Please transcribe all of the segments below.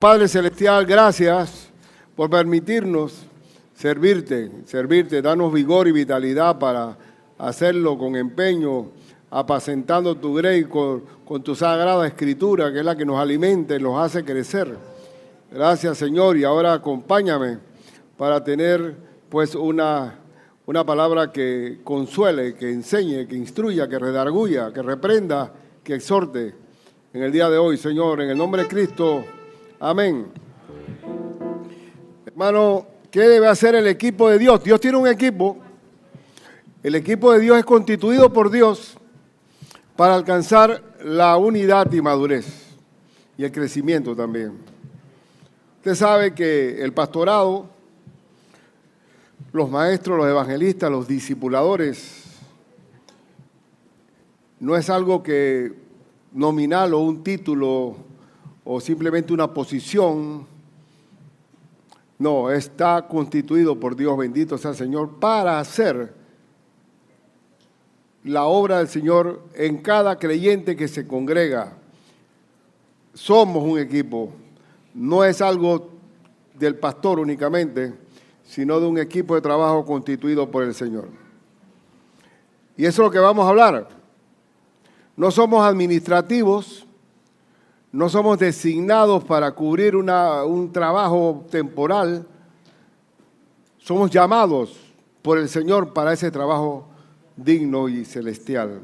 Padre Celestial, gracias por permitirnos servirte, danos vigor y vitalidad para hacerlo con empeño, apacentando tu grey con tu sagrada escritura, que es la que nos alimenta y nos hace crecer. Gracias, Señor, y ahora acompáñame para tener pues una palabra que consuele, que enseñe, que instruya, que redarguya, que reprenda, que exhorte en el día de hoy, Señor, en el nombre de Cristo. Amén. Hermano, ¿qué debe hacer el equipo de Dios? Dios tiene un equipo. El equipo de Dios es constituido por Dios para alcanzar la unidad y madurez y el crecimiento también. Usted sabe que el pastorado, los maestros, los evangelistas, los discipuladores, no es algo que nominal o un título o simplemente una posición. No, está constituido por Dios, bendito sea el Señor, para hacer la obra del Señor en cada creyente que se congrega. Somos un equipo, no es algo del pastor únicamente, sino de un equipo de trabajo constituido por el Señor. Y eso es lo que vamos a hablar. No somos administrativos, no somos designados para cubrir un trabajo temporal. Somos llamados por el Señor para ese trabajo digno y celestial.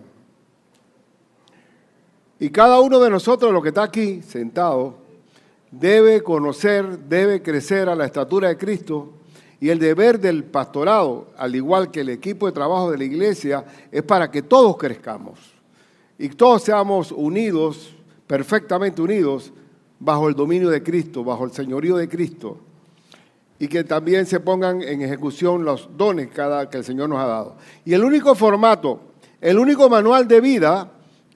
Y cada uno de nosotros, los que está aquí sentado, debe conocer, debe crecer a la estatura de Cristo. Y el deber del pastorado, al igual que el equipo de trabajo de la iglesia, es para que todos crezcamos y todos seamos unidos, perfectamente unidos, bajo el dominio de Cristo, bajo el señorío de Cristo, y que también se pongan en ejecución los dones que el Señor nos ha dado. Y el único formato, el único manual de vida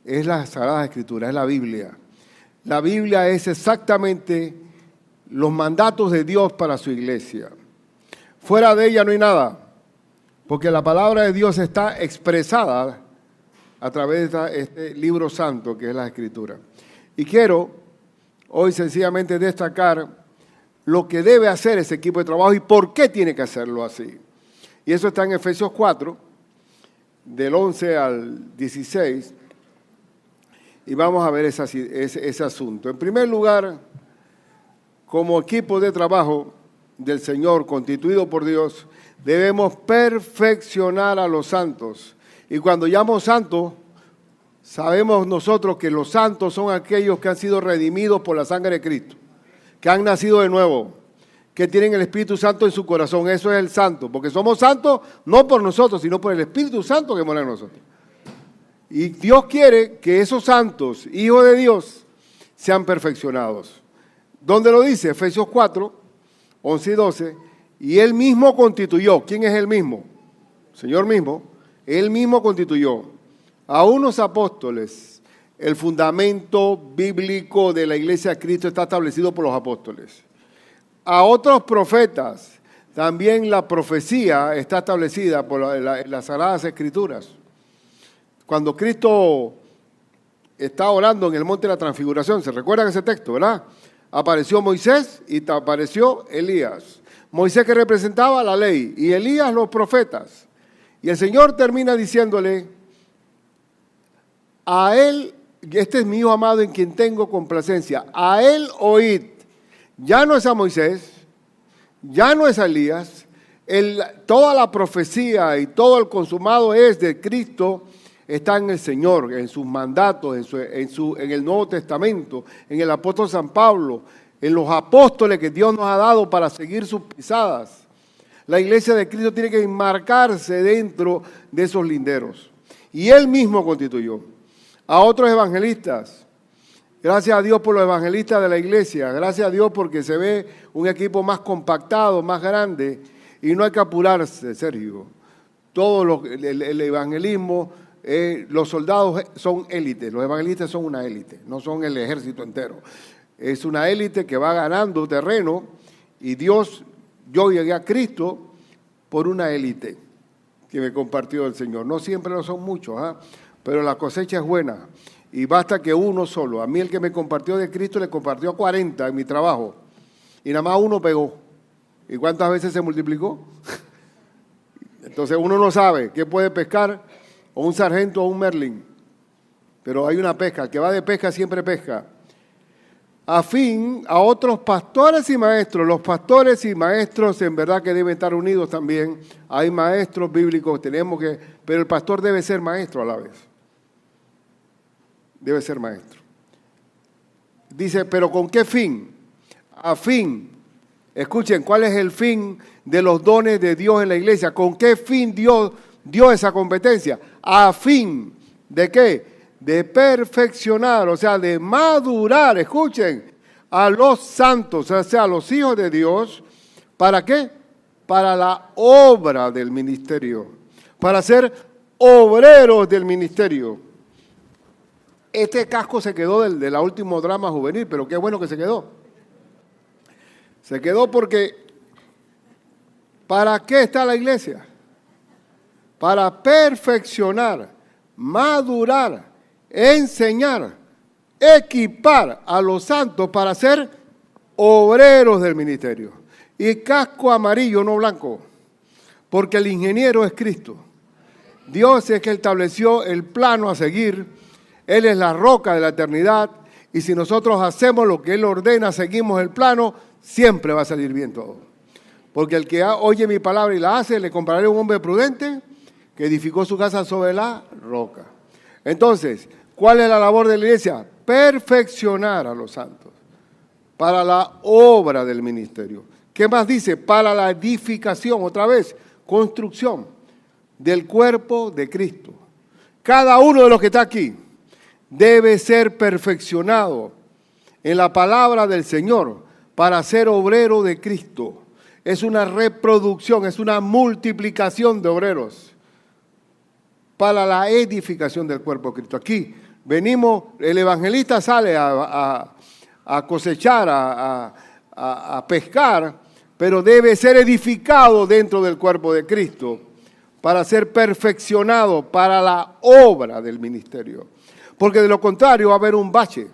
es la Sagrada Escritura, es la Biblia. La Biblia es exactamente los mandatos de Dios para su iglesia. Fuera de ella no hay nada, porque la palabra de Dios está expresada a través de este libro santo que es la Escritura. Y quiero hoy sencillamente destacar lo que debe hacer ese equipo de trabajo y por qué tiene que hacerlo así. Y eso está en Efesios 4, del 11 al 16, y vamos a ver ese asunto. En primer lugar, como equipo de trabajo del Señor, constituido por Dios, debemos perfeccionar a los santos. Y cuando llamo santos, sabemos nosotros que los santos son aquellos que han sido redimidos por la sangre de Cristo, que han nacido de nuevo, que tienen el Espíritu Santo en su corazón. Eso es el santo, porque somos santos no por nosotros, sino por el Espíritu Santo que mora en nosotros. Y Dios quiere que esos santos, hijos de Dios, sean perfeccionados. ¿Dónde lo dice? Efesios 4, 11 y 12. Y Él mismo constituyó. ¿Quién es Él mismo? El Señor mismo. Él mismo constituyó a unos apóstoles. El fundamento bíblico de la iglesia de Cristo está establecido por los apóstoles. A otros profetas, también la profecía está establecida por las Sagradas Escrituras. Cuando Cristo está orando en el monte de la transfiguración, ¿se recuerdan ese texto, verdad? Apareció Moisés y apareció Elías. Moisés que representaba la ley y Elías los profetas. Y el Señor termina diciéndole, a él, este es mi hijo amado en quien tengo complacencia, a él oíd. Ya no es a Moisés, ya no es a Elías, toda la profecía y todo el consumado es de Cristo, está en el Señor, en sus mandatos, en el Nuevo Testamento, en el apóstol San Pablo, en los apóstoles que Dios nos ha dado para seguir sus pisadas. La iglesia de Cristo tiene que enmarcarse dentro de esos linderos. Y Él mismo constituyó a otros evangelistas. Gracias a Dios por los evangelistas de la iglesia. Gracias a Dios porque se ve un equipo más compactado, más grande. Y no hay que apurarse, Sergio. El evangelismo, los soldados son élites. Los evangelistas son una élite, no son el ejército entero. Es una élite que va ganando terreno y Dios, yo llegué a Cristo por una élite que me compartió el Señor. No siempre lo son muchos, pero la cosecha es buena. y basta que uno solo. A mí el que me compartió de Cristo le compartió a 40 en mi trabajo y nada más uno pegó. ¿Y cuántas veces se multiplicó? Entonces uno no sabe qué puede pescar, o un sargento o un merlin, pero hay una pesca. El que va de pesca siempre pesca. Afín a otros pastores y maestros. Los pastores y maestros en verdad que deben estar unidos también. Hay maestros bíblicos, pero el pastor debe ser maestro a la vez. Debe ser maestro. Dice, ¿pero con qué fin? A fin. Escuchen, ¿cuál es el fin de los dones de Dios en la iglesia? ¿Con qué fin Dios dio esa competencia? A fin de qué? De perfeccionar, o sea, de madurar, escuchen, a los santos, o sea, a los hijos de Dios. ¿Para qué? Para la obra del ministerio, para ser obreros del ministerio. Este casco se quedó de la último drama juvenil, pero qué bueno que se quedó. Se quedó porque, ¿para qué está la iglesia? Para perfeccionar, madurar, enseñar, equipar a los santos para ser obreros del ministerio. Y casco amarillo, no blanco, porque el ingeniero es Cristo. Dios es que estableció el plano a seguir. Él es la roca de la eternidad. Y si nosotros hacemos lo que Él ordena, seguimos el plano, siempre va a salir bien todo. Porque el que oye mi palabra y la hace, le compararé a un hombre prudente que edificó su casa sobre la roca. Entonces, ¿cuál es la labor de la iglesia? Perfeccionar a los santos para la obra del ministerio. ¿Qué más dice? Para la edificación, otra vez, construcción del cuerpo de Cristo. Cada uno de los que está aquí debe ser perfeccionado en la palabra del Señor para ser obrero de Cristo. Es una reproducción, es una multiplicación de obreros para la edificación del cuerpo de Cristo. Aquí venimos, el evangelista sale a cosechar, a pescar, pero debe ser edificado dentro del cuerpo de Cristo para ser perfeccionado para la obra del ministerio. Porque de lo contrario va a haber un bache,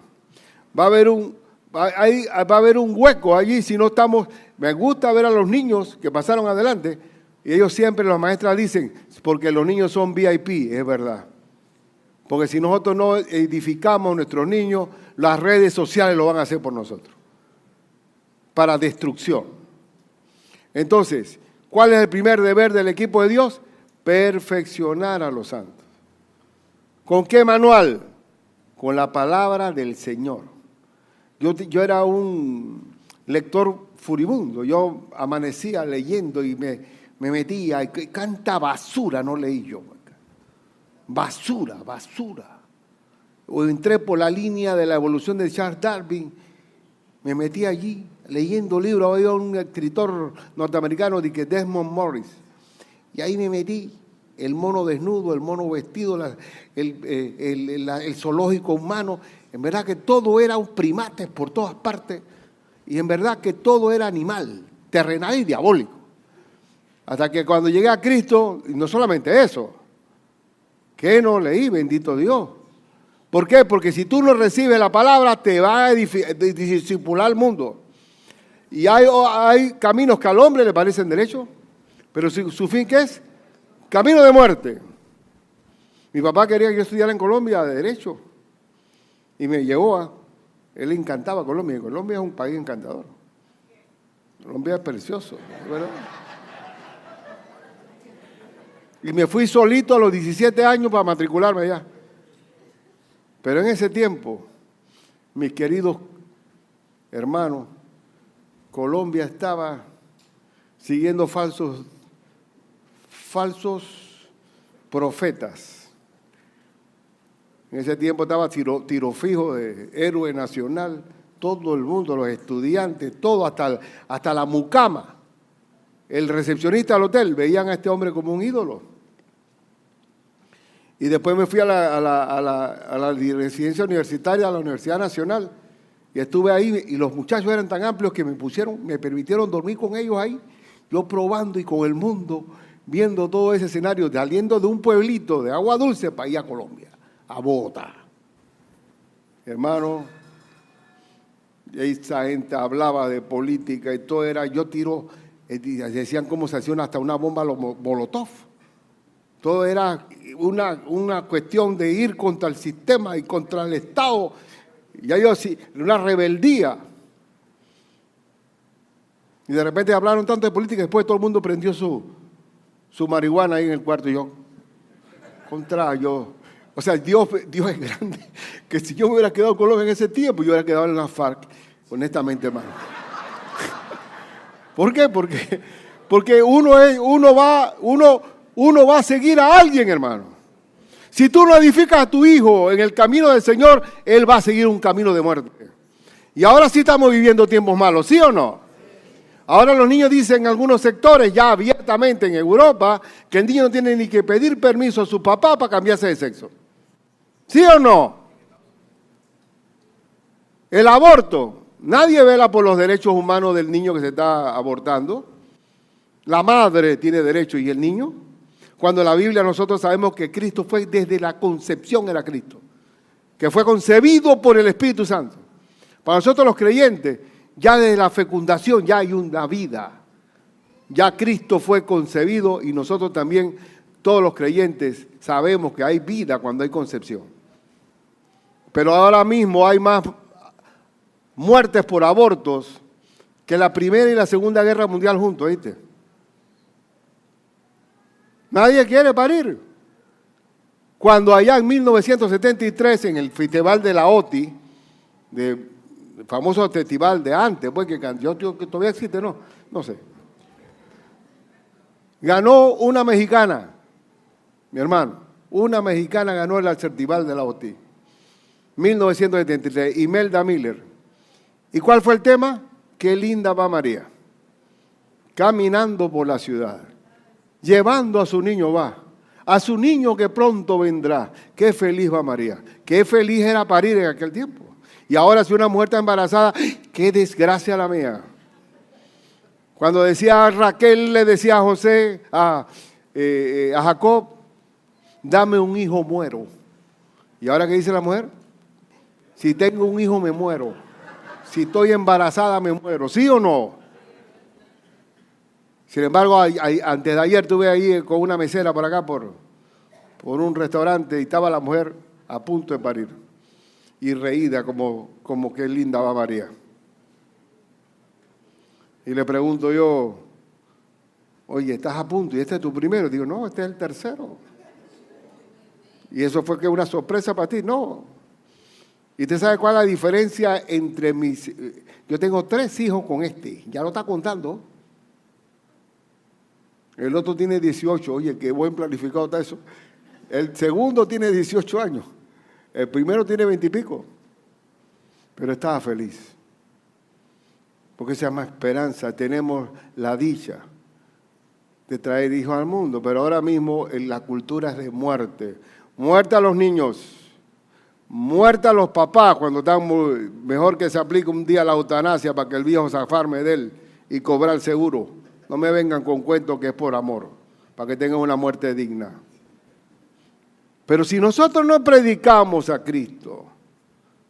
va a haber un hueco allí si no estamos. Me gusta ver a los niños que pasaron adelante y ellos siempre, las maestras dicen, porque los niños son VIP, es verdad. Porque si nosotros no edificamos a nuestros niños, las redes sociales lo van a hacer por nosotros, para destrucción. Entonces, ¿cuál es el primer deber del equipo de Dios? Perfeccionar a los santos. ¿Con qué manual? Con la palabra del Señor. Yo era un lector furibundo, yo amanecía leyendo y me metía, y canta basura no leí yo. Basura. O entré por la línea de la evolución de Charles Darwin, me metí allí leyendo libros, había un escritor norteamericano de Desmond Morris, y ahí me metí. El mono desnudo, el mono vestido, el zoológico humano. En verdad que todo era un primates por todas partes. Y en verdad que todo era animal, terrenal y diabólico. Hasta que cuando llegué a Cristo, y no solamente eso, que no leí, bendito Dios. ¿Por qué? Porque si tú no recibes la palabra, te va a disipular el mundo. Y hay caminos que al hombre le parecen derechos, pero su fin, ¿qué es? Camino de muerte. Mi papá quería que yo estudiara en Colombia de Derecho y me llevó él le encantaba Colombia. Colombia es un país encantador. Colombia es precioso, ¿verdad? Y me fui solito a los 17 años para matricularme allá. Pero en ese tiempo, mis queridos hermanos, Colombia estaba siguiendo falsos profetas. En ese tiempo estaba Tiro Fijo, de héroe nacional, todo el mundo, los estudiantes, todo, hasta la mucama, el recepcionista del hotel, veían a este hombre como un ídolo. Y después me fui a la residencia universitaria, a la Universidad Nacional, y estuve ahí, y los muchachos eran tan amplios que me permitieron dormir con ellos ahí, yo probando y con el mundo, viendo todo ese escenario, saliendo de un pueblito de Agua Dulce para ir a Colombia, a Bogotá. hermano, esa gente hablaba de política y todo era, decían cómo se hacía hasta una bomba molotov. Todo era una cuestión de ir contra el sistema y contra el Estado. Una rebeldía. Y de repente hablaron tanto de política, después todo el mundo prendió su marihuana ahí en el cuarto y yo, o sea, Dios es grande, que si yo me hubiera quedado en Colombia en ese tiempo, yo hubiera quedado en la FARC, honestamente, hermano. ¿Por qué? Porque uno va a seguir a alguien, hermano. Si tú no edificas a tu hijo en el camino del Señor, él va a seguir un camino de muerte. Y ahora sí estamos viviendo tiempos malos, ¿sí o no? Ahora los niños dicen en algunos sectores, ya abiertamente en Europa, que el niño no tiene ni que pedir permiso a su papá para cambiarse de sexo. ¿Sí o no? El aborto. Nadie vela por los derechos humanos del niño que se está abortando. La madre tiene derecho y el niño. Cuando en la Biblia nosotros sabemos que Cristo fue desde la concepción era Cristo. Que fue concebido por el Espíritu Santo. Para nosotros los creyentes, ya desde la fecundación ya hay una vida. Ya Cristo fue concebido y nosotros también, todos los creyentes, sabemos que hay vida cuando hay concepción. Pero ahora mismo hay más muertes por abortos que la Primera y la Segunda Guerra Mundial juntos, ¿viste? Nadie quiere parir. Cuando allá en 1973, en el festival de la OTI, el famoso festival de antes, pues que todavía existe, no sé. Ganó una mexicana, mi hermano, una mexicana ganó el festival de la OTI, 1973, Imelda Miller. ¿Y cuál fue el tema? Qué linda va María, caminando por la ciudad, llevando a su niño a su niño que pronto vendrá. Qué feliz va María, qué feliz era parir en aquel tiempo. Y ahora si una mujer está embarazada, qué desgracia la mía. Cuando decía Raquel, le decía a José, a Jacob, dame un hijo, muero. ¿Y ahora qué dice la mujer? Si tengo un hijo, me muero. Si estoy embarazada, me muero. ¿Sí o no? Sin embargo, antes de ayer estuve ahí con una mesera por acá, por un restaurante, y estaba la mujer a punto de parir. Y reída como qué linda va María. Y le pregunto yo, oye, ¿estás a punto? ¿Y este es tu primero? Digo, no, este es el tercero. ¿Y eso fue que una sorpresa para ti? No. ¿Y usted sabe cuál es la diferencia entre yo tengo 3 hijos con este, ya lo está contando. El otro tiene 18, oye, qué buen planificado está eso. El segundo tiene 18 años. El primero tiene 20 y pico, pero estaba feliz. Porque se llama esperanza. Tenemos la dicha de traer hijos al mundo, pero ahora mismo la cultura es de muerte. Muerte a los niños, muerte a los papás cuando están mejor que se aplique un día la eutanasia para que el viejo se afarme de él y cobrar el seguro. No me vengan con cuentos que es por amor, para que tengan una muerte digna. Pero si nosotros no predicamos a Cristo,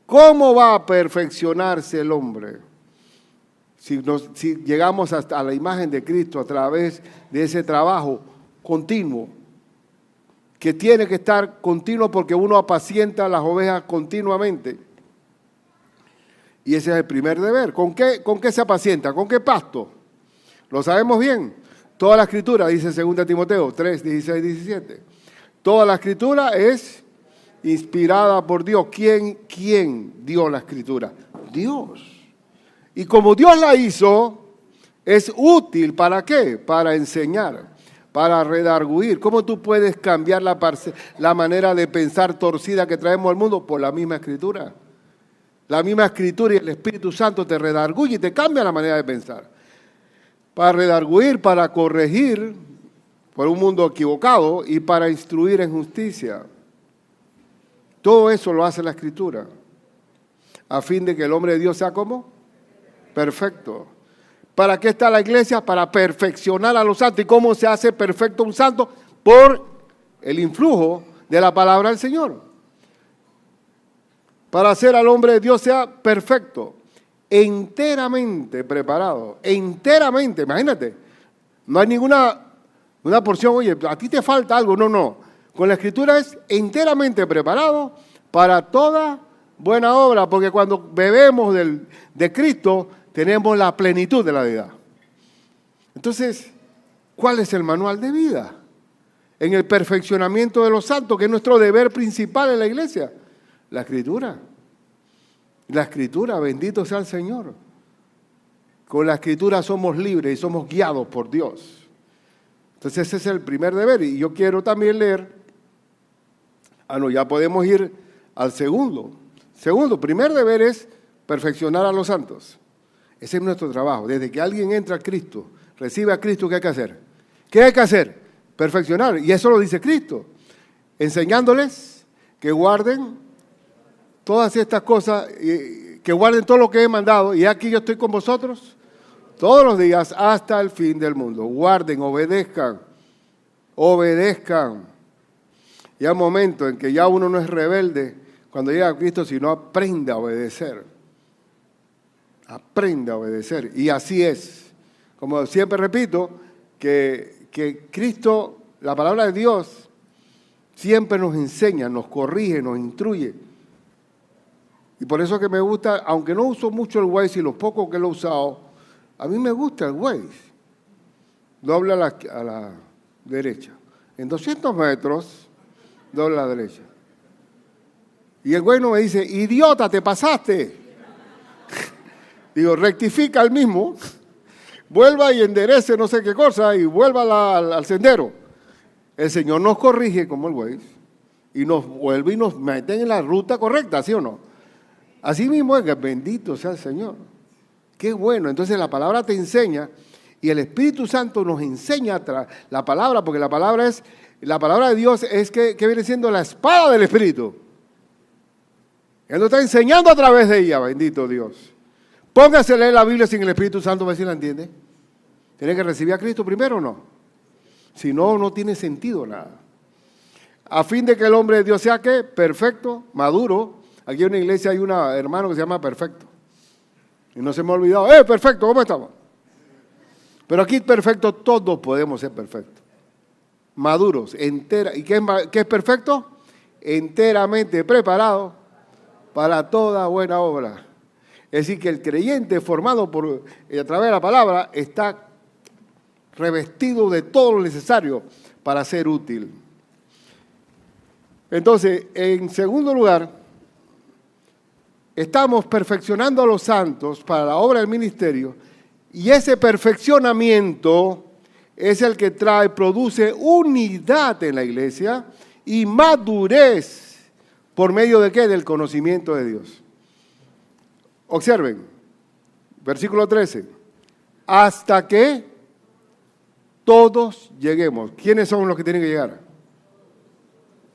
¿cómo va a perfeccionarse el hombre? Si llegamos hasta a la imagen de Cristo a través de ese trabajo continuo, que tiene que estar continuo porque uno apacienta a las ovejas continuamente. Y ese es el primer deber. ¿Con qué se apacienta? ¿Con qué pasto? Lo sabemos bien. Toda la Escritura, dice 2 Timoteo 3, 16, 17. Toda la Escritura es inspirada por Dios. ¿Quién dio la Escritura? Dios. Y como Dios la hizo, es útil, ¿para qué? Para enseñar, para redarguir. ¿Cómo tú puedes cambiar la manera de pensar torcida que traemos al mundo? Por la misma Escritura. La misma Escritura y el Espíritu Santo te redarguye y te cambia la manera de pensar. Para redarguir, para corregir por un mundo equivocado y para instruir en justicia. Todo eso lo hace la Escritura, a fin de que el hombre de Dios sea como perfecto. ¿Para qué está la iglesia? Para perfeccionar a los santos. ¿Y cómo se hace perfecto un santo? Por el influjo de la palabra del Señor. para hacer al hombre de Dios sea perfecto, enteramente preparado, enteramente, imagínate, no hay ninguna una porción, oye, a ti te falta algo, no. Con la Escritura es enteramente preparado para toda buena obra, porque cuando bebemos de Cristo, tenemos la plenitud de la deidad. Entonces, ¿cuál es el manual de vida? En el perfeccionamiento de los santos, que es nuestro deber principal en la iglesia. La Escritura. La Escritura, bendito sea el Señor. Con la Escritura somos libres y somos guiados por Dios. Entonces ese es el primer deber. Y yo quiero también leer, ya podemos ir al segundo. Primer deber es perfeccionar a los santos. Ese es nuestro trabajo. Desde que alguien entra a Cristo, recibe a Cristo, ¿qué hay que hacer? ¿Qué hay que hacer? Perfeccionar. Y eso lo dice Cristo. Enseñándoles que guarden todas estas cosas, que guarden todo lo que he mandado. Y aquí yo estoy con vosotros todos los días hasta el fin del mundo. Guarden, obedezcan. Y hay momentos en que ya uno no es rebelde cuando llega a Cristo, sino aprende a obedecer. Aprende a obedecer. Y así es. Como siempre repito, que Cristo, la palabra de Dios, siempre nos enseña, nos corrige, nos instruye. Y por eso que me gusta, aunque no uso mucho el Waze y lo poco que lo he usado, a mí me gusta el Waze. Doble a la derecha. En 200 metros, doble a la derecha. Y el güey no me dice, idiota, te pasaste. Digo, rectifica el mismo, vuelva y enderece no sé qué cosa y vuelva al sendero. El Señor nos corrige como el Waze y nos vuelve y nos mete en la ruta correcta, ¿sí o no? Así mismo es que bendito sea el Señor. Qué bueno. Entonces la palabra te enseña y el Espíritu Santo nos enseña la palabra, porque la palabra de Dios es que viene siendo la espada del Espíritu. Él nos está enseñando a través de ella, bendito Dios. Póngase a leer la Biblia sin el Espíritu Santo, a ver si la entiende. Tiene que recibir a Cristo primero o no. Si no, no tiene sentido nada. A fin de que el hombre de Dios sea, ¿qué? Perfecto, maduro. Aquí en una iglesia hay un hermano que se llama Perfecto. Y no se me ha olvidado, perfecto, ¿cómo estamos? Pero aquí perfecto, todos podemos ser perfectos. Maduros, ¿Y qué es perfecto? Enteramente preparado para toda buena obra. Es decir, que el creyente formado a través de la palabra está revestido de todo lo necesario para ser útil. Entonces, en segundo lugar, estamos perfeccionando a los santos para la obra del ministerio y ese perfeccionamiento es el que produce unidad en la iglesia y madurez por medio de ¿qué? Del conocimiento de Dios. Observen, versículo 13, hasta que todos lleguemos. ¿Quiénes son los que tienen que llegar?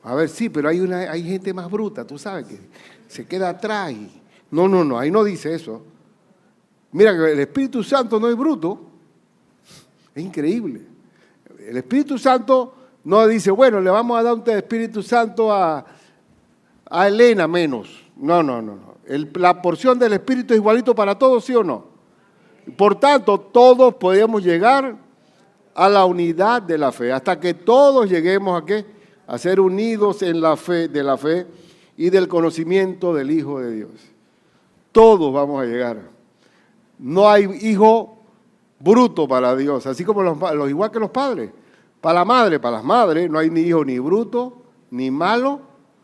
A ver, sí, pero hay gente más bruta, tú sabes que se queda atrás. No, ahí no dice eso. Mira que el Espíritu Santo no es bruto. Es increíble. El Espíritu Santo no dice, bueno, le vamos a dar un Espíritu Santo a Elena menos. No. La porción del Espíritu es igualito para todos, ¿sí o no? Por tanto, todos podemos llegar a la unidad de la fe, hasta que todos lleguemos ¿a qué? A ser unidos en la fe, de la fe y del conocimiento del Hijo de Dios. Todos vamos a llegar. No hay hijo bruto para Dios, así como los igual que los padres. Para las madres, no hay ni hijo ni bruto, ni malo.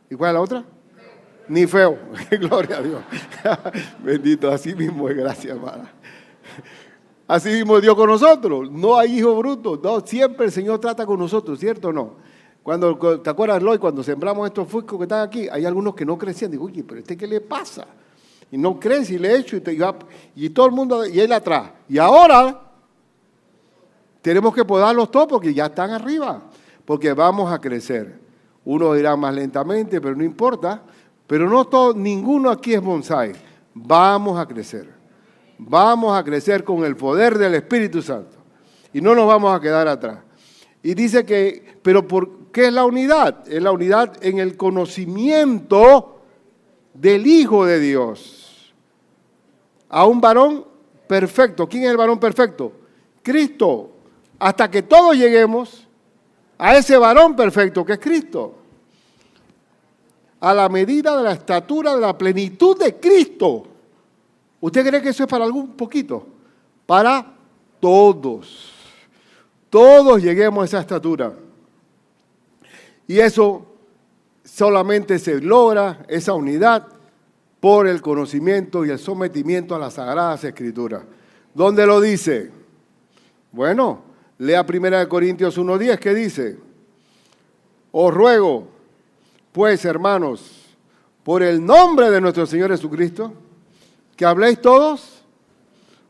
¿Y cuál es la otra? Ni feo. Gloria a Dios. Bendito, así mismo es, gracias, hermana. Así mismo es Dios con nosotros. No hay hijo bruto. No, siempre el Señor trata con nosotros, ¿cierto o no? ¿Te acuerdas, Loy, cuando sembramos estos fuscos que están aquí? Hay algunos que no crecían. Digo, oye, pero ¿qué le pasa? Y no crece y le echo y todo el mundo, y él atrás. Y ahora tenemos que podarlos todos porque ya están arriba, porque vamos a crecer. Uno irá más lentamente, pero no importa. Pero no todo, ninguno aquí es bonsái. Vamos a crecer. Vamos a crecer con el poder del Espíritu Santo. Y no nos vamos a quedar atrás. Y dice pero ¿por qué es la unidad? Es la unidad en el conocimiento del Hijo de Dios, a un varón perfecto. ¿Quién es el varón perfecto? Cristo. Hasta que todos lleguemos a ese varón perfecto que es Cristo. A la medida de la estatura de la plenitud de Cristo. ¿Usted cree que eso es para algún poquito? Para todos. Todos lleguemos a esa estatura. Y eso solamente se logra, esa unidad, por el conocimiento y el sometimiento a las Sagradas Escrituras. ¿Dónde lo dice? Bueno, lea 1 Corintios 1:10, ¿qué dice? Os ruego, pues, hermanos, por el nombre de nuestro Señor Jesucristo, que habléis todos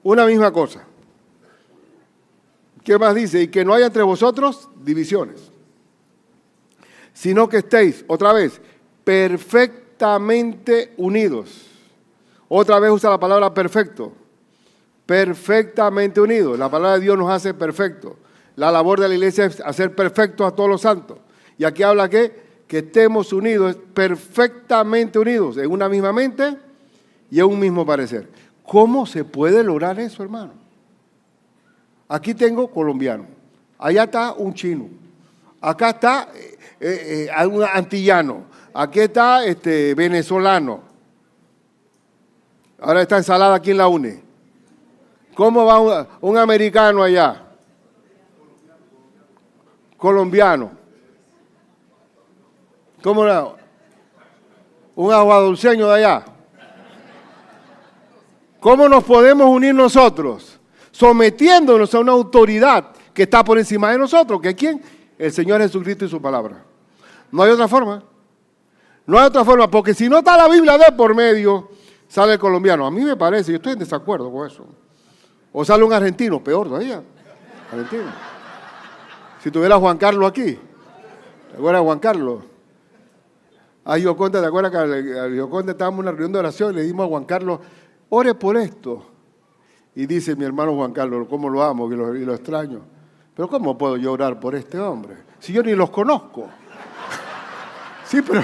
una misma cosa. ¿Qué más dice? Y que no haya entre vosotros divisiones, sino que estéis, otra vez, perfectamente unidos. Otra vez usa la palabra perfecto. Perfectamente unidos. La palabra de Dios nos hace perfectos. La labor de la iglesia es hacer perfectos a todos los santos. Y aquí habla que estemos unidos, perfectamente unidos, en una misma mente y en un mismo parecer. ¿Cómo se puede lograr eso, hermano? Aquí tengo colombiano, allá está un chino, acá está un antillano, aquí está venezolano. Ahora esta ensalada, ¿quién la une? ¿Cómo va un americano allá? Colombiano. ¿Cómo era? Un aguadulceño de allá. ¿Cómo nos podemos unir nosotros? Sometiéndonos a una autoridad que está por encima de nosotros. ¿Que quién? El Señor Jesucristo y su palabra. No hay otra forma. No hay otra forma, porque si no está la Biblia de por medio, sale el colombiano. A mí me parece, yo estoy en desacuerdo con eso. O sale un argentino, peor todavía. Argentino. Si tuviera Juan Carlos aquí. ¿Te acuerdas de Juan Carlos? A Gioconda, ¿te acuerdas que a Gioconda estábamos en una reunión de oración y le dimos a Juan Carlos, ore por esto? Y dice mi hermano Juan Carlos, cómo lo amo y lo extraño. Pero ¿cómo puedo yo orar por este hombre? Si yo ni los conozco. Sí, pero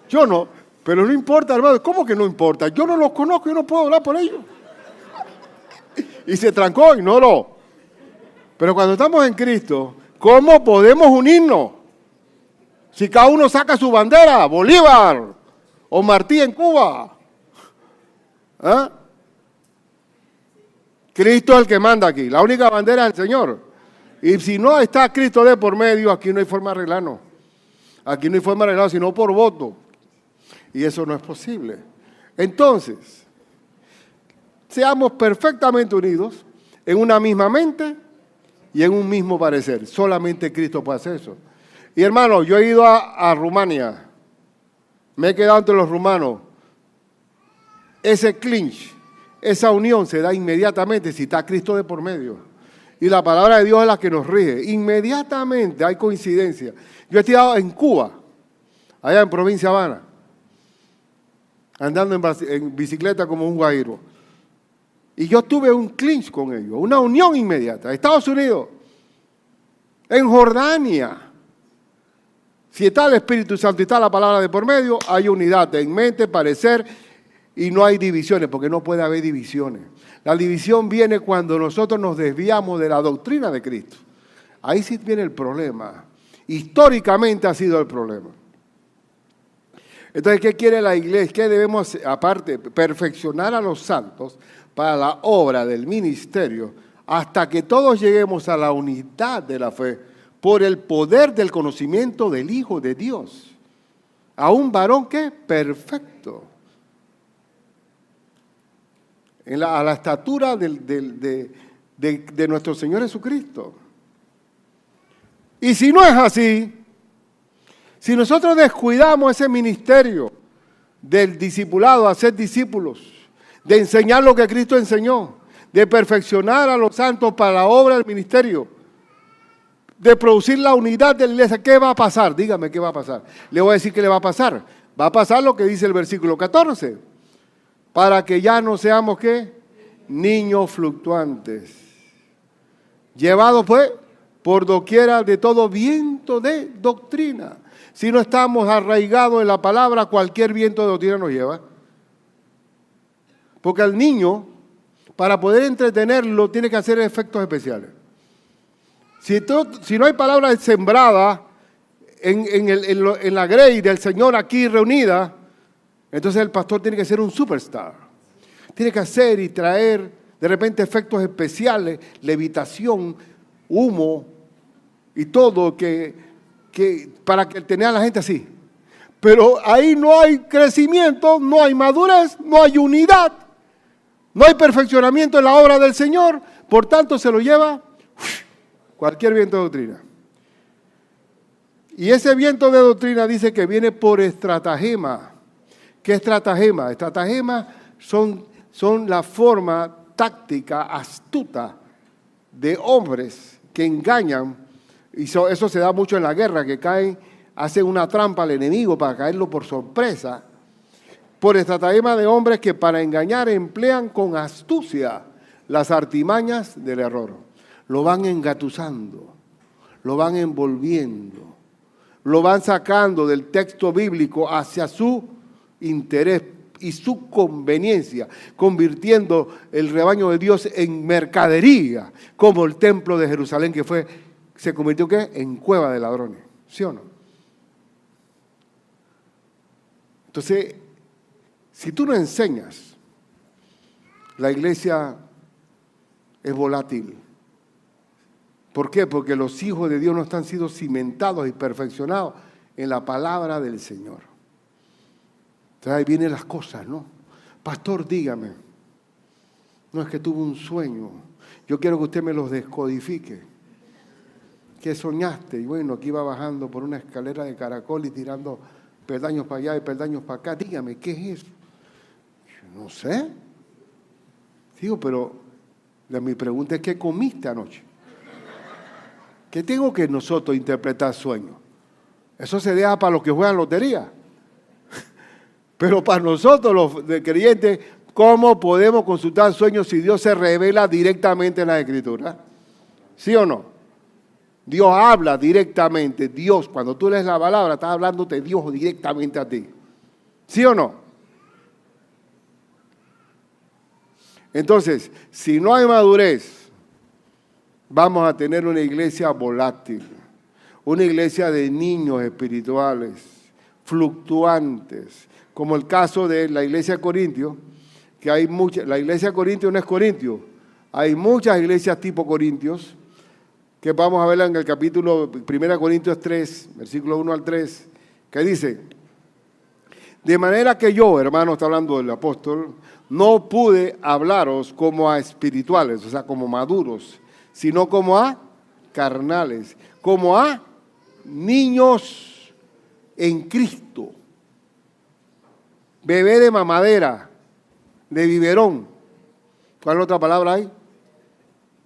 yo no. Pero no importa, hermano. ¿Cómo que no importa? Yo no los conozco y no puedo orar por ellos. Y se trancó y no oró. Pero cuando estamos en Cristo, ¿cómo podemos unirnos? Si cada uno saca su bandera, Bolívar o Martí en Cuba. ¿Ah? Cristo es el que manda aquí. La única bandera es el Señor. Y si no está Cristo de por medio, aquí no hay forma de arreglarnos. Aquí no hay forma de arreglarnos, sino por voto. Y eso no es posible. Entonces, seamos perfectamente unidos en una misma mente y en un mismo parecer. Solamente Cristo puede hacer eso. Y hermano, yo he ido a Rumania. Me he quedado entre los rumanos. Ese clinch, esa unión se da inmediatamente si está Cristo de por medio. Y la palabra de Dios es la que nos rige. Inmediatamente hay coincidencia. Yo he estado en Cuba, allá en Provincia Habana, andando en bicicleta como un guajiro. Y yo tuve un clinch con ellos, una unión inmediata. Estados Unidos, en Jordania. Si está el Espíritu Santo y está la palabra de por medio, hay unidad en mente, parecer, y no hay divisiones, porque no puede haber divisiones. La división viene cuando nosotros nos desviamos de la doctrina de Cristo. Ahí sí viene el problema. Históricamente ha sido el problema. Entonces, ¿qué quiere la iglesia? ¿Qué debemos, aparte, perfeccionar a los santos para la obra del ministerio hasta que todos lleguemos a la unidad de la fe por el poder del conocimiento del Hijo de Dios? A un varón que perfecto. A la estatura de nuestro Señor Jesucristo. Y si no es así, si nosotros descuidamos ese ministerio del discipulado, a ser discípulos, de enseñar lo que Cristo enseñó, de perfeccionar a los santos para la obra del ministerio, de producir la unidad de la iglesia, ¿qué va a pasar? Dígame qué va a pasar. Le voy a decir qué le va a pasar. Va a pasar lo que dice el versículo 14. Para que ya no seamos, ¿qué? Niños fluctuantes. Llevados, pues, por doquiera de todo viento de doctrina. Si no estamos arraigados en la palabra, cualquier viento de doctrina nos lleva. Porque al niño, para poder entretenerlo, tiene que hacer efectos especiales. Si no hay palabra sembrada en la grey del Señor aquí reunida, entonces el pastor tiene que ser un superstar. Tiene que hacer y traer de repente efectos especiales, levitación, humo y todo para que tener a la gente así. Pero ahí no hay crecimiento, no hay madurez, no hay unidad, no hay perfeccionamiento en la obra del Señor. Por tanto, se lo lleva cualquier viento de doctrina. Y ese viento de doctrina dice que viene por estratagema. ¿Qué estratagema? Estratagema son la forma táctica, astuta de hombres que engañan. Y eso se da mucho en la guerra, que hacen una trampa al enemigo para caerlo por sorpresa. Por estratagema de hombres que para engañar emplean con astucia las artimañas del error. Lo van engatusando, lo van envolviendo, lo van sacando del texto bíblico hacia su interés y su conveniencia, convirtiendo el rebaño de Dios en mercadería, como el templo de Jerusalén que se convirtió ¿qué? En cueva de ladrones, ¿sí o no? Entonces, si tú no enseñas, la iglesia es volátil. ¿Por qué? Porque los hijos de Dios no están siendo cimentados y perfeccionados en la palabra del Señor. Entonces ahí vienen las cosas, ¿no? Pastor, dígame. No, es que tuve un sueño. Yo quiero que usted me los descodifique. ¿Qué soñaste? Y bueno, aquí iba bajando por una escalera de caracol y tirando peldaños para allá y peldaños para acá. Dígame, ¿qué es eso? Yo no sé. Digo, pero mi pregunta es, ¿qué comiste anoche? ¿Qué tengo que nosotros interpretar sueños? Eso se deja para los que juegan lotería. Pero para nosotros, los creyentes, ¿cómo podemos consultar sueños si Dios se revela directamente en la Escritura? ¿Sí o no? Dios habla directamente. Dios, cuando tú lees la palabra, está hablándote Dios directamente a ti. ¿Sí o no? Entonces, si no hay madurez, vamos a tener una iglesia volátil, una iglesia de niños espirituales, fluctuantes, como el caso de la iglesia de Corintios, que hay muchas, la iglesia de Corintios no es Corintio, hay muchas iglesias tipo Corintios, que vamos a ver en el capítulo 1 Corintios 3, versículo 1 al 3, que dice, de manera que yo, hermano, está hablando del apóstol, no pude hablaros como a espirituales, o sea, como maduros, sino como a carnales, como a niños en Cristo. Bebé de mamadera, de biberón. ¿Cuál otra palabra hay?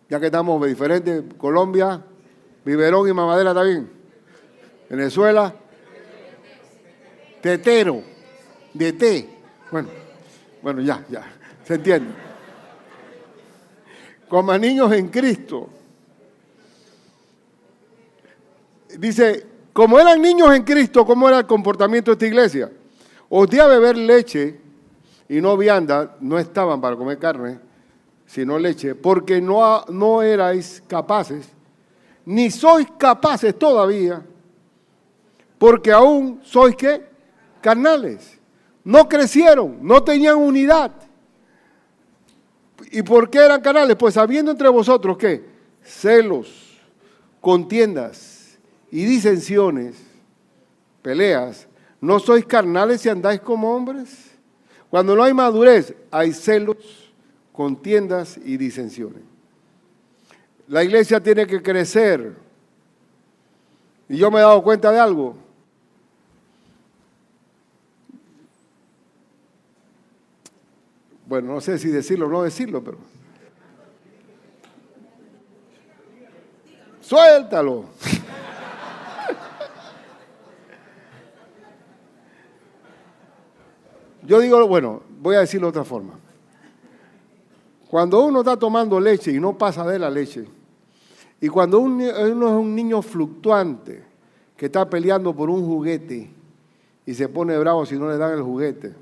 Ya que estamos diferentes, Colombia, biberón y mamadera está bien. Venezuela, tetero, de té. Bueno, ya, se entiende. Como a niños en Cristo. Dice, como eran niños en Cristo, ¿cómo era el comportamiento de esta iglesia? Os di a beber leche y no vianda, no estaban para comer carne, sino leche, porque no erais capaces, ni sois capaces todavía, porque aún sois ¿qué? Carnales. No crecieron, no tenían unidad. ¿Y por qué eran carnales? Pues habiendo entre vosotros ¿qué? Celos, contiendas y disensiones, peleas. ¿No sois carnales si andáis como hombres? Cuando no hay madurez, hay celos, contiendas y disensiones. La iglesia tiene que crecer. Y yo me he dado cuenta de algo. Bueno, no sé si decirlo o no decirlo, pero... ¡Suéltalo! Yo digo, bueno, voy a decirlo de otra forma. Cuando uno está tomando leche y no pasa de la leche, y cuando uno es un niño fluctuante, que está peleando por un juguete y se pone bravo si no le dan el juguete.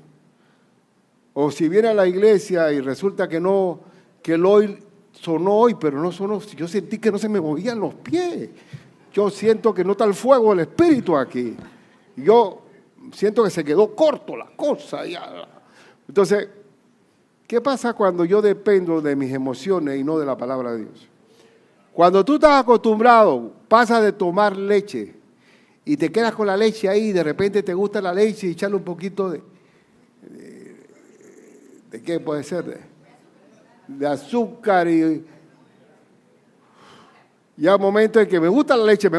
O si viene a la iglesia y resulta que no, que el hoy sonó hoy, pero no sonó. Yo sentí que no se me movían los pies. Yo siento que no está el fuego del Espíritu aquí. Yo siento que se quedó corto la cosa. Ya. Entonces, ¿qué pasa cuando yo dependo de mis emociones y no de la palabra de Dios? Cuando tú estás acostumbrado, pasas de tomar leche y te quedas con la leche ahí y de repente te gusta la leche y echarle un poquito ¿de qué puede ser? De azúcar y ya un momento en que me gusta la leche,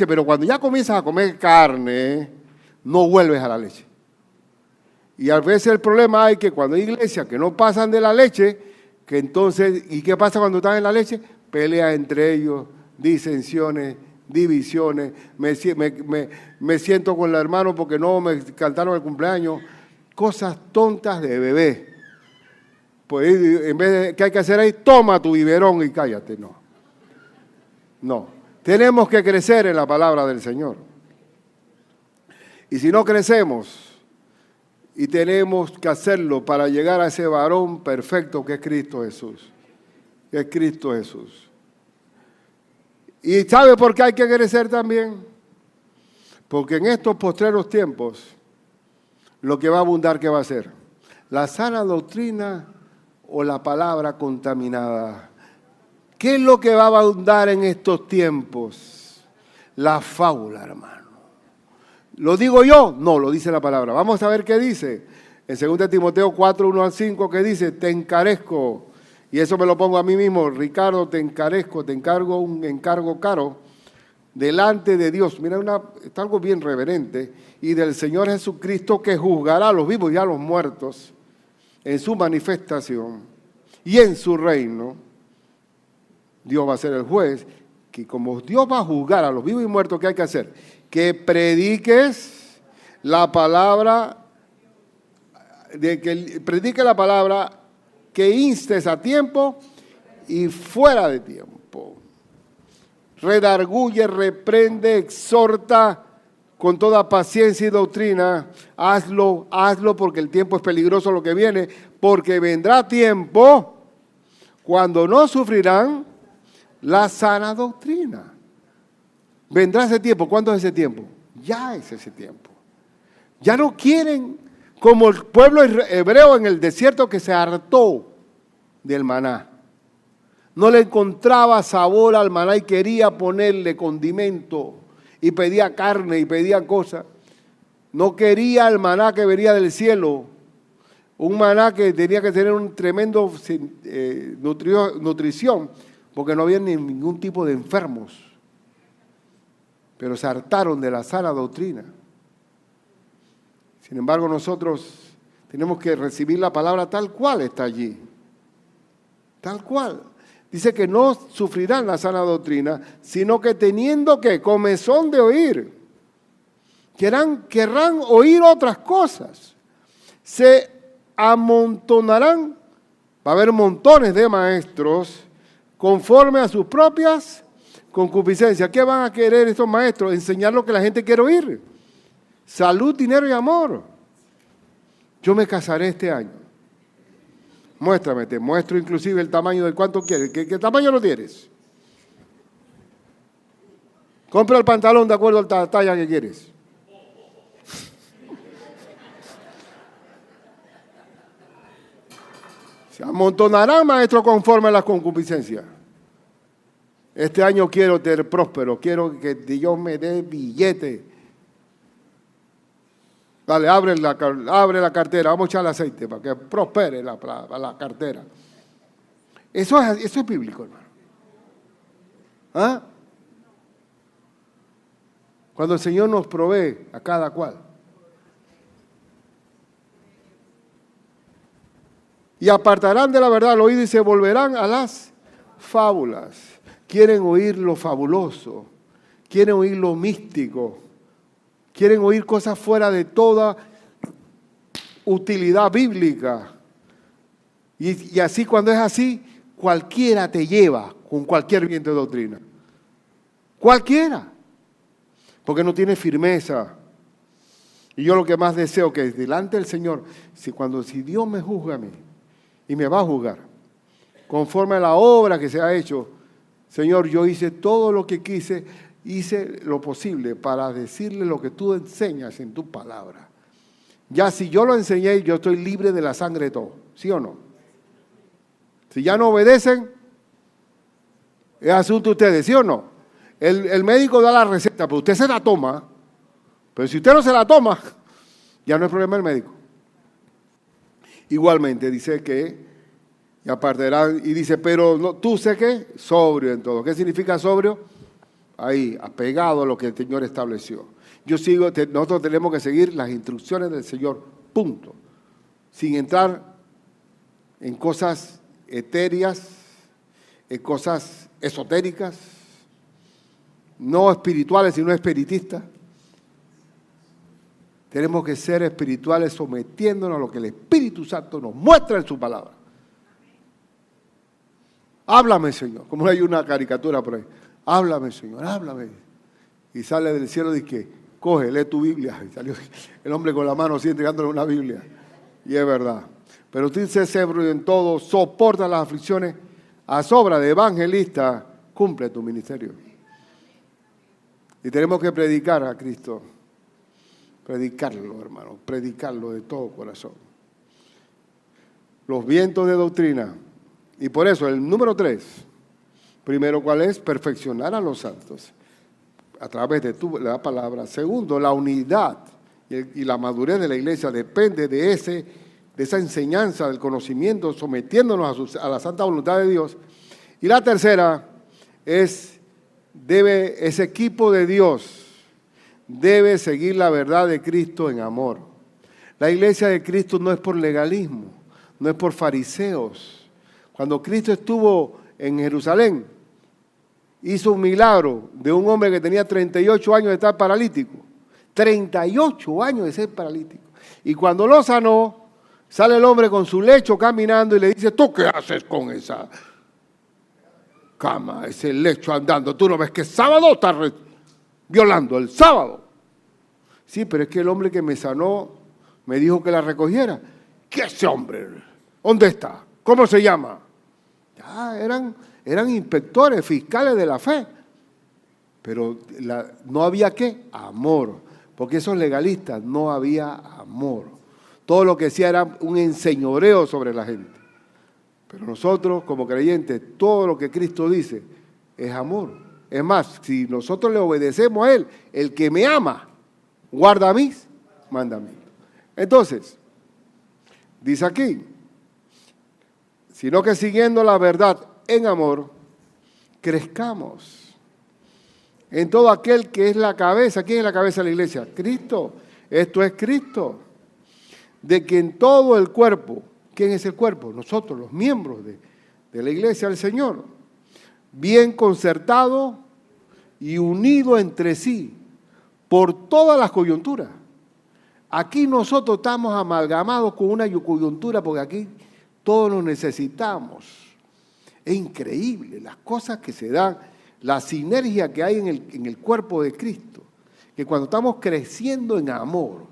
pero cuando ya comienzas a comer carne, no vuelves a la leche. Y a veces el problema hay que cuando hay iglesias que no pasan de la leche, que entonces, ¿y qué pasa cuando están en la leche? Peleas entre ellos, disensiones, divisiones, me siento con el hermano porque no me cantaron el cumpleaños, cosas tontas de bebé. Pues en vez de, ¿qué hay que hacer ahí? Toma tu biberón y cállate. No. Tenemos que crecer en la palabra del Señor. Y si no crecemos, y tenemos que hacerlo para llegar a ese varón perfecto que es Cristo Jesús. Que es Cristo Jesús. ¿Y sabe por qué hay que crecer también? Porque en estos postreros tiempos, lo que va a abundar, ¿qué va a ser? La sana doctrina o la palabra contaminada. ¿Qué es lo que va a abundar en estos tiempos? La fábula, hermano. ¿Lo digo yo? No, lo dice la palabra. Vamos a ver qué dice. En 2 Timoteo 4, 1 al 5, ¿qué dice? Te encarezco. Y eso me lo pongo a mí mismo. Ricardo, te encarezco, te encargo un encargo caro delante de Dios. Mira, está algo bien reverente. Y del Señor Jesucristo que juzgará a los vivos y a los muertos en su manifestación y en su reino. Dios va a ser el juez. Que como Dios va a juzgar a los vivos y muertos, ¿qué hay que hacer? Que prediques la palabra, predique la palabra, que instes a tiempo y fuera de tiempo. Redarguye, reprende, exhorta con toda paciencia y doctrina. Hazlo porque el tiempo es peligroso lo que viene, porque vendrá tiempo cuando no sufrirán la sana doctrina. Vendrá ese tiempo. ¿Cuándo es ese tiempo? Ya es ese tiempo. Ya no quieren, como el pueblo hebreo en el desierto que se hartó del maná. No le encontraba sabor al maná y quería ponerle condimento y pedía carne y pedía cosas. No quería el maná que venía del cielo. Un maná que tenía que tener un tremendo nutrición porque no había ningún tipo de enfermos. Pero se hartaron de la sana doctrina. Sin embargo, nosotros tenemos que recibir la palabra tal cual está allí. Tal cual. Dice que no sufrirán la sana doctrina, sino que teniendo que comezón de oír, querrán oír otras cosas. Se amontonarán, va a haber montones de maestros, conforme a sus propias concupiscencia. ¿Qué van a querer estos maestros? Enseñar lo que la gente quiere oír. Salud, dinero y amor. Yo me casaré este año. Muéstrame, te muestro inclusive el tamaño de cuánto quieres. ¿Qué tamaño lo tienes? Compra el pantalón de acuerdo a la talla que quieres. Se amontonarán maestros conforme a las concupiscencias. Este año quiero ser próspero, quiero que Dios me dé billete. Dale, abre la cartera, vamos a echarle aceite para que prospere la cartera. Eso es bíblico, hermano. ¿Ah? Cuando el Señor nos provee a cada cual. Y apartarán de la verdad el oído y se volverán a las fábulas. Quieren oír lo fabuloso, quieren oír lo místico, quieren oír cosas fuera de toda utilidad bíblica. Y así, cuando es así, cualquiera te lleva con cualquier viento de doctrina. Cualquiera. porque no tiene firmeza. Y yo lo que más deseo que delante del Señor, si Dios me juzga a mí, y me va a juzgar, conforme a la obra que se ha hecho, Señor, yo hice todo lo que quise, hice lo posible para decirle lo que tú enseñas en tu palabra. Ya si yo lo enseñé, yo estoy libre de la sangre de todo, ¿sí o no? Si ya no obedecen, es asunto de ustedes, ¿sí o no? El médico da la receta, pero usted se la toma. Pero si usted no se la toma, ya no es problema del médico. Igualmente dice que, y dice, pero no, tú sé que, sobrio en todo. ¿Qué significa sobrio? Ahí, apegado a lo que el Señor estableció. Nosotros tenemos que seguir las instrucciones del Señor, punto. Sin entrar en cosas etéreas, en cosas esotéricas, no espirituales, sino espiritistas. Tenemos que ser espirituales sometiéndonos a lo que el Espíritu Santo nos muestra en su palabra. Háblame, Señor. Como hay una caricatura por ahí. Háblame, Señor, háblame. Y sale del cielo y dice, coge, lee tu Biblia. Y salió el hombre con la mano así entregándole una Biblia. Y es verdad. Pero usted se sebro en todo, soporta las aflicciones, a sobra de evangelista, cumple tu ministerio. Y tenemos que predicar a Cristo. Predicarlo, hermano, predicarlo de todo corazón. Los vientos de doctrina. Y por eso, el número 3, primero, ¿cuál es? Perfeccionar a los santos a través de la palabra. Segundo, la unidad y la madurez de la iglesia depende de esa enseñanza, del conocimiento, sometiéndonos a la santa voluntad de Dios. Y la tercera es, ese equipo de Dios debe seguir la verdad de Cristo en amor. La iglesia de Cristo no es por legalismo, no es por fariseos. Cuando Cristo estuvo en Jerusalén, hizo un milagro de un hombre que tenía 38 años de estar paralítico. 38 años de ser paralítico. Y cuando lo sanó, sale el hombre con su lecho caminando y le dice, ¿tú qué haces con esa cama, ese lecho andando? ¿Tú no ves que sábado estás violando el sábado? Sí, pero es que el hombre que me sanó me dijo que la recogiera. ¿Qué es ese hombre? ¿Dónde está? ¿Cómo se llama? Ya eran inspectores, fiscales de la fe. Pero no había ¿qué? Amor. Porque esos legalistas no había amor. Todo lo que hacía era un enseñoreo sobre la gente. Pero nosotros, como creyentes, todo lo que Cristo dice es amor. Es más, si nosotros le obedecemos a Él, el que me ama, guarda mis mandamientos. Entonces, dice aquí, sino que siguiendo la verdad en amor, crezcamos en todo aquel que es la cabeza. ¿Quién es la cabeza de la iglesia? Cristo. Esto es Cristo. De que en todo el cuerpo, ¿quién es el cuerpo? Nosotros, los miembros de la iglesia del Señor, bien concertado y unido entre sí por todas las coyunturas. Aquí nosotros estamos amalgamados con una coyuntura porque aquí todos lo necesitamos. Es increíble las cosas que se dan, la sinergia que hay en el cuerpo de Cristo, que cuando estamos creciendo en amor,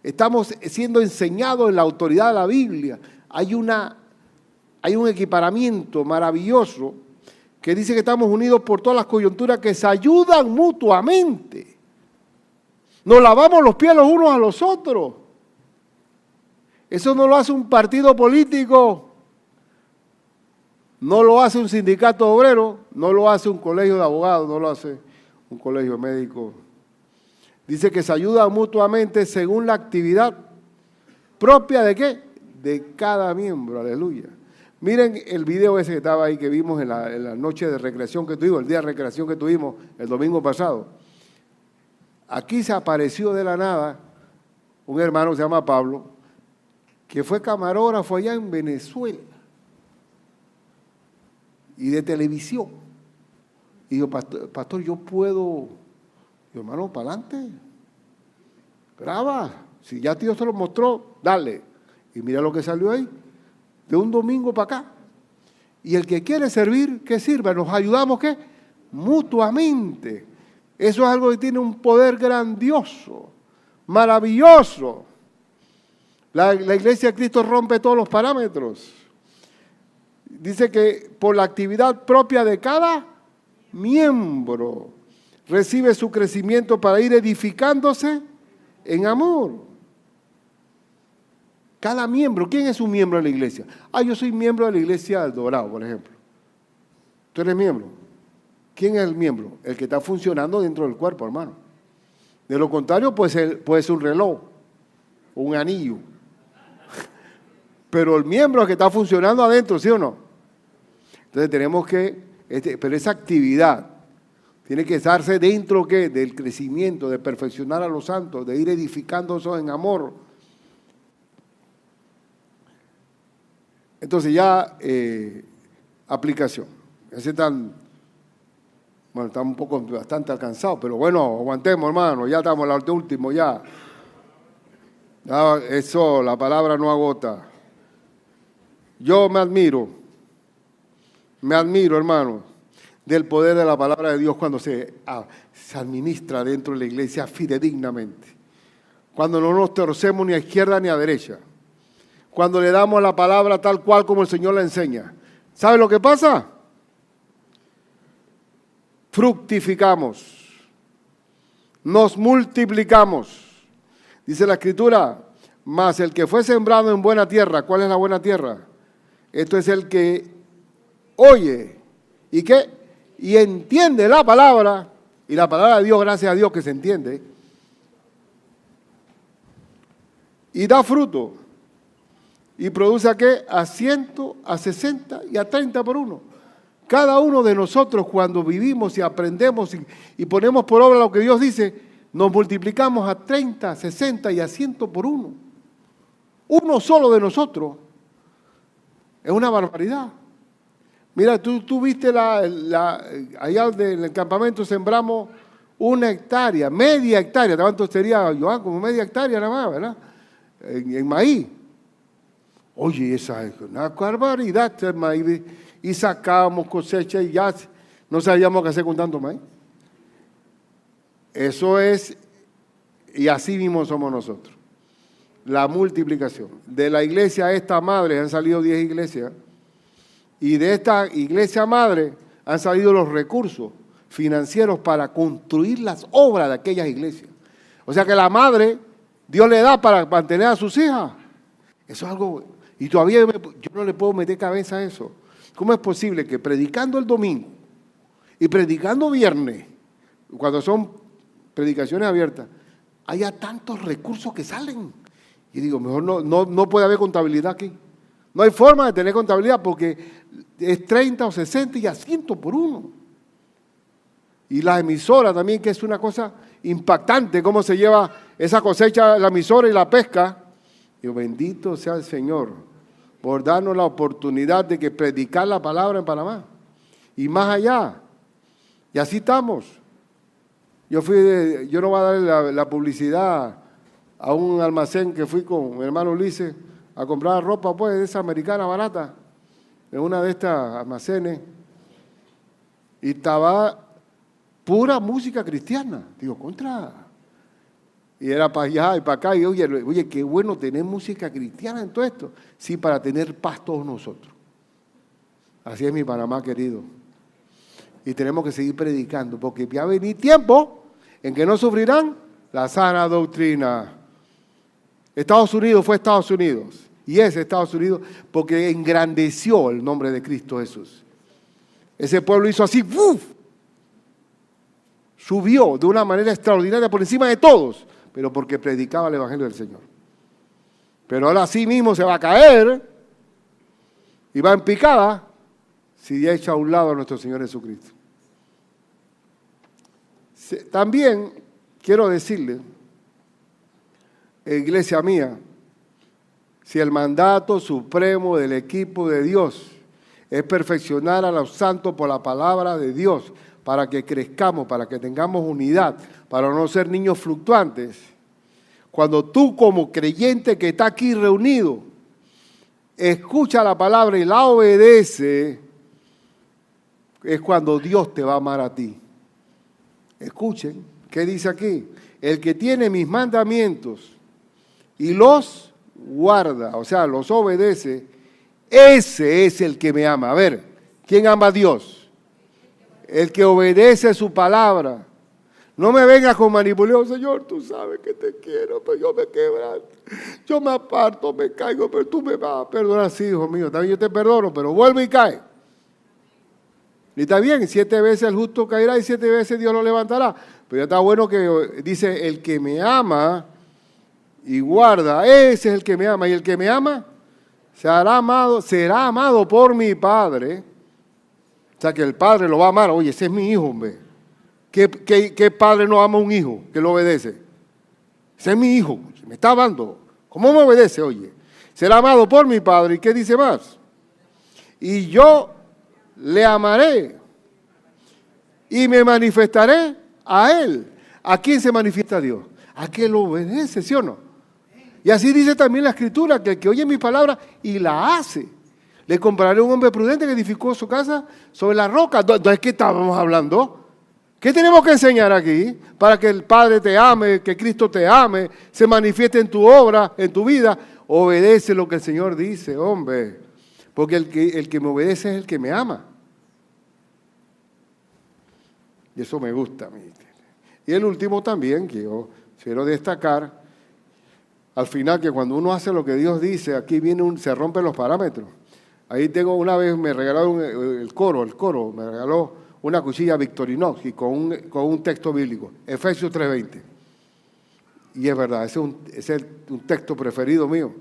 estamos siendo enseñados en la autoridad de la Biblia, hay un equiparamiento maravilloso que dice que estamos unidos por todas las coyunturas que se ayudan mutuamente. Nos lavamos los pies los unos a los otros. Eso no lo hace un partido político, no lo hace un sindicato obrero, no lo hace un colegio de abogados, no lo hace un colegio médico. Dice que se ayudan mutuamente según la actividad propia ¿de qué? De cada miembro, aleluya. Miren el video ese que estaba ahí, que vimos en la noche de recreación que tuvimos, el día de recreación que tuvimos el domingo pasado. Aquí se apareció de la nada un hermano que se llama Pablo, que fue camarógrafo allá en Venezuela y de televisión. Y dijo, pastor, yo puedo. Y hermano, para adelante. Graba. Si ya Dios se lo mostró, dale. Y mira lo que salió ahí. De un domingo para acá. Y el que quiere servir, que sirva. Nos ayudamos, ¿qué? Mutuamente. Eso es algo que tiene un poder grandioso, maravilloso. La iglesia de Cristo rompe todos los parámetros. Dice que por la actividad propia de cada miembro recibe su crecimiento para ir edificándose en amor. Cada miembro, ¿quién es un miembro de la iglesia? Yo soy miembro de la iglesia del Dorado, por ejemplo. ¿Tú eres miembro? ¿Quién es el miembro? El que está funcionando dentro del cuerpo, hermano. De lo contrario, puede ser un reloj o un anillo. Pero el miembro es el que está funcionando adentro, ¿sí o no? Entonces tenemos que, pero esa actividad tiene que darse dentro ¿qué? Del crecimiento, de perfeccionar a los santos, de ir edificándose en amor. Entonces ya, aplicación. Estamos un poco bastante alcanzados, pero bueno, aguantemos, hermano, ya estamos al último, ya. Eso, la palabra no agota. Yo me admiro, hermano, del poder de la palabra de Dios cuando se administra dentro de la iglesia fidedignamente. Cuando no nos torcemos ni a izquierda ni a derecha. Cuando le damos la palabra tal cual como el Señor la enseña. ¿Sabe lo que pasa? Fructificamos. Nos multiplicamos. Dice la Escritura, mas el que fue sembrado en buena tierra, ¿cuál es la buena tierra? Esto es el que oye y ¿qué? Y entiende la palabra, y la palabra de Dios, gracias a Dios que se entiende, y da fruto, y produce ¿a qué? A 100, a 60 y a 30 por uno. Cada uno de nosotros cuando vivimos y aprendemos y ponemos por obra lo que Dios dice, nos multiplicamos a 30, 60 y a 100 por uno. Uno solo de nosotros. Es una barbaridad. Mira, tú viste allá en el campamento sembramos 1 hectárea, media hectárea. ¿Cuánto sería, Joan? Como media hectárea nada más, ¿verdad? En maíz. Oye, esa es una barbaridad, el maíz. Y sacábamos cosecha y ya no sabíamos qué hacer con tanto maíz. Eso es, y así mismo somos nosotros. La multiplicación. De la iglesia esta madre han salido 10 iglesias y de esta iglesia madre han salido los recursos financieros para construir las obras de aquellas iglesias. O sea que la madre, Dios le da para mantener a sus hijas. Eso es algo, y todavía yo no le puedo meter cabeza a eso. ¿Cómo es posible que predicando el domingo y predicando viernes, cuando son predicaciones abiertas, haya tantos recursos que salen? Y digo, mejor no puede haber contabilidad aquí. No hay forma de tener contabilidad porque es 30 o 60 y a 100 por uno. Y la emisora también, que es una cosa impactante, cómo se lleva esa cosecha, la emisora y la pesca. Digo, bendito sea el Señor por darnos la oportunidad de que predicar la palabra en Panamá. Y más allá. Y así estamos. Yo no voy a dar la publicidad a un almacén que fui con mi hermano Ulises a comprar ropa, pues, de esa americana barata, en una de estas almacenes, y estaba pura música cristiana. Digo, contra. Y era para allá y para acá, y oye, qué bueno tener música cristiana en todo esto. Sí, para tener paz todos nosotros. Así es mi Panamá querido. Y tenemos que seguir predicando, porque va a venir tiempo en que no sufrirán la sana doctrina. Estados Unidos fue Estados Unidos y es Estados Unidos porque engrandeció el nombre de Cristo Jesús. Ese pueblo hizo así, ¡uf! Subió de una manera extraordinaria por encima de todos, pero porque predicaba el Evangelio del Señor. Pero ahora sí mismo se va a caer y va en picada si ya echa a un lado a nuestro Señor Jesucristo. También quiero decirle, iglesia mía, si el mandato supremo del equipo de Dios es perfeccionar a los santos por la palabra de Dios, para que crezcamos, para que tengamos unidad, para no ser niños fluctuantes, cuando tú como creyente que está aquí reunido, escucha la palabra y la obedece, es cuando Dios te va a amar a ti. Escuchen, ¿qué dice aquí? El que tiene mis mandamientos y los guarda, o sea, los obedece, ese es el que me ama. A ver, ¿quién ama a Dios? El que obedece su palabra. No me vengas con manipulación, Señor, tú sabes que te quiero, pero yo me quebranto, yo me aparto, me caigo, pero tú me vas a perdonar. Sí, hijo mío, también yo te perdono, pero vuelve y cae. Y está bien, 7 veces el justo caerá y 7 veces Dios lo levantará. Pero ya está bueno que dice, el que me ama y guarda, ese es el que me ama. Y el que me ama será amado por mi Padre. O sea que el Padre lo va a amar. Oye, ese es mi hijo, hombre. ¿Qué padre no ama a un hijo que lo obedece? Ese es mi hijo, me está amando. ¿Cómo me obedece? Oye, será amado por mi Padre. ¿Y qué dice más? Y yo le amaré y me manifestaré a él. ¿A quién se manifiesta Dios? A que lo obedece, ¿sí o no? Y así dice también la Escritura, que el que oye mi palabra y la hace, le compararé a un hombre prudente que edificó su casa sobre la roca. Entonces, ¿qué estábamos hablando? ¿Qué tenemos que enseñar aquí? Para que el Padre te ame, que Cristo te ame, se manifieste en tu obra, en tu vida. Obedece lo que el Señor dice, hombre. Porque el que me obedece es el que me ama. Y eso me gusta a mí. Y el último también, que yo quiero destacar, al final, que cuando uno hace lo que Dios dice, aquí se rompen los parámetros. Ahí tengo, una vez me regalaron el coro, me regaló una cuchilla Victorinox y con un texto bíblico, Efesios 3:20. Y es verdad, ese es un texto preferido mío.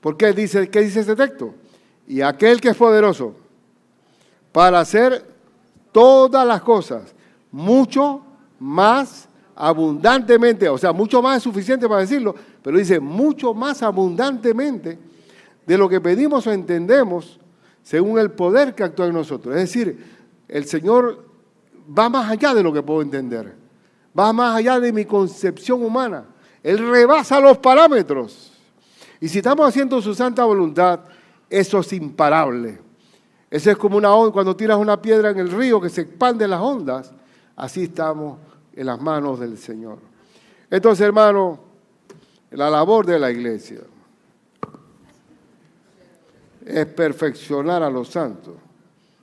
¿Por qué? ¿Qué dice ese texto? Y aquel que es poderoso para hacer todas las cosas mucho más abundantemente, o sea, mucho más es suficiente para decirlo, pero dice mucho más abundantemente de lo que pedimos o entendemos según el poder que actúa en nosotros. Es decir, el Señor va más allá de lo que puedo entender, va más allá de mi concepción humana. Él rebasa los parámetros. Y si estamos haciendo su santa voluntad, eso es imparable. Eso es como una onda, cuando tiras una piedra en el río que se expanden las ondas, así estamos en las manos del Señor. Entonces, hermano, la labor de la iglesia es perfeccionar a los santos.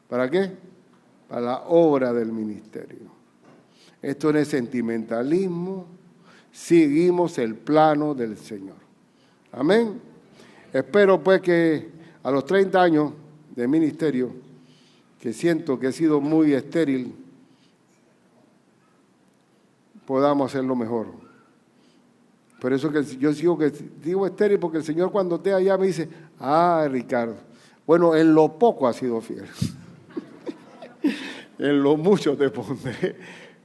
¿Para qué? Para la obra del ministerio. Esto no es sentimentalismo, seguimos el plano del Señor. Amén. Espero pues que a los 30 años de ministerio, que siento que he sido muy estéril, podamos hacerlo mejor. Por eso que yo digo estéril, porque el Señor cuando esté allá me dice, Ricardo, bueno, en lo poco has sido fiel. En lo mucho te pondré.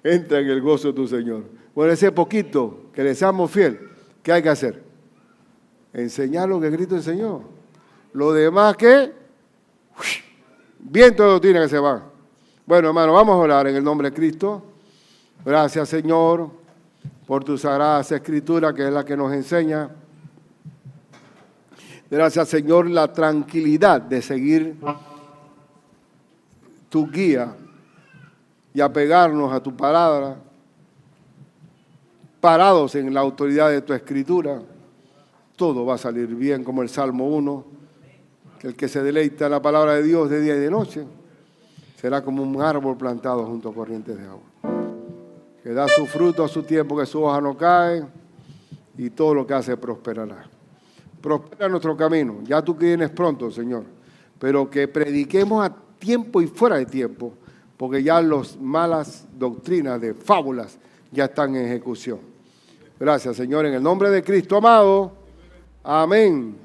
Entra en el gozo de tu Señor. Bueno, ese poquito que le seamos fiel, ¿qué hay que hacer? Enseñar lo que Cristo enseñó. Lo demás que viento de doctrina que se va. Bueno, hermano, vamos a orar en el nombre de Cristo. Gracias, Señor, por tu sagrada Escritura, que es la que nos enseña. Gracias, Señor, la tranquilidad de seguir tu guía y apegarnos a tu palabra, parados en la autoridad de tu Escritura. Todo va a salir bien, como el Salmo 1, que el que se deleita en la palabra de Dios de día y de noche será como un árbol plantado junto a corrientes de agua, que da su fruto a su tiempo, que su hoja no cae, y todo lo que hace prosperará. Prospera nuestro camino. Ya tú que vienes pronto, Señor, pero que prediquemos a tiempo y fuera de tiempo, porque ya las malas doctrinas de fábulas ya están en ejecución. Gracias, Señor, en el nombre de Cristo amado. Amén.